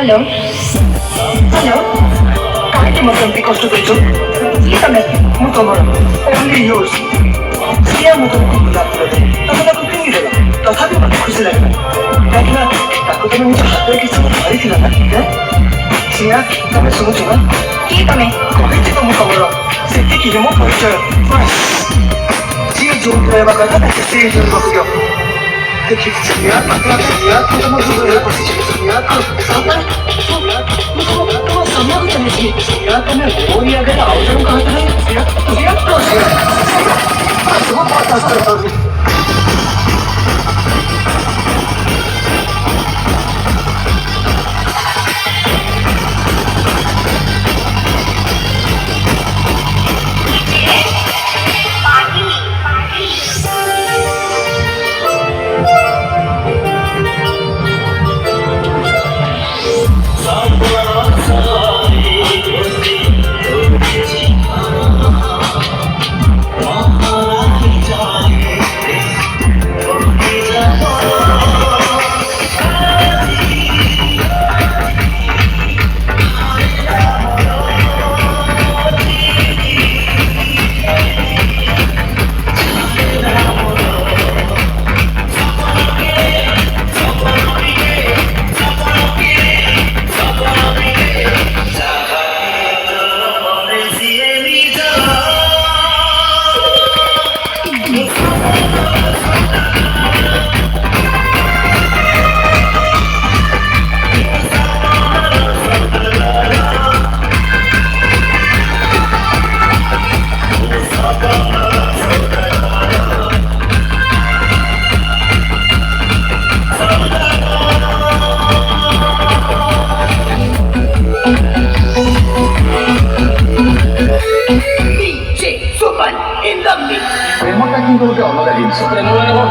Hello? Hello? Kahit mo kang kosto ko ito, kita mo to mo, only yours. Siya mo to mo kung tapos ako tingin nila, tapos sabi mo ko sila naman. Dahil na, ako naman yung hapag isa mo pari sila na, siya, kami sumusunod. Kita me. Kahit ito mo kawala, sige mo po ito. 지금 좋은 드라마가 하나씩 쓰여지는 거고요. 특히 중요한 중요한 소모수를 보시겠습니다. 중요하다면 오리아가 나오는 거 같아요. 그거 봤었어요. Premo tadi kalau dia orang lain, premo mana kau?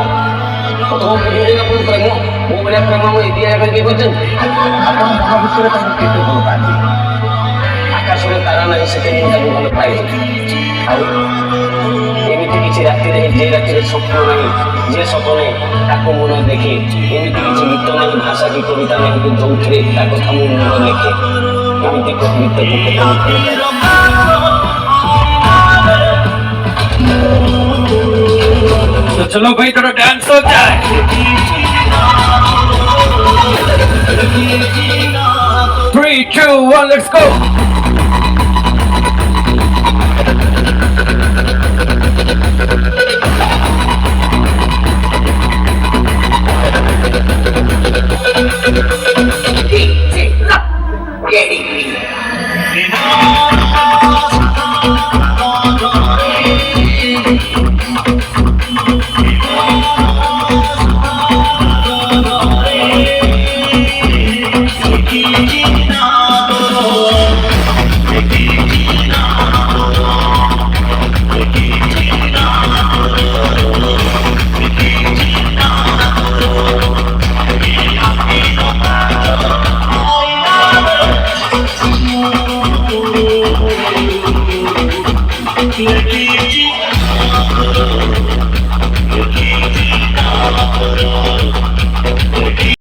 Kau tahu berdiri nak pun premo, mau beli premo dia akan kebujang. Akan bahagia surat yang kita kalau tadi. Akan surat tangan lagi sekian kita kalau pai. Tahu? এমনিতে কিছু রাত্রিরে যে রাত্রিরে স্বপ্ন নাই যে স্বপ্নে তাকে মনে দেখে এমনিতে কিছু গীত নাই ভাষা কি কবিতা নাই কিন্তু যৌথে তার কথা মনে লেখে এমনিতে কবিতা तो चलो भाई थोड़ा डांस हो जाए 3, 2, 1, let's go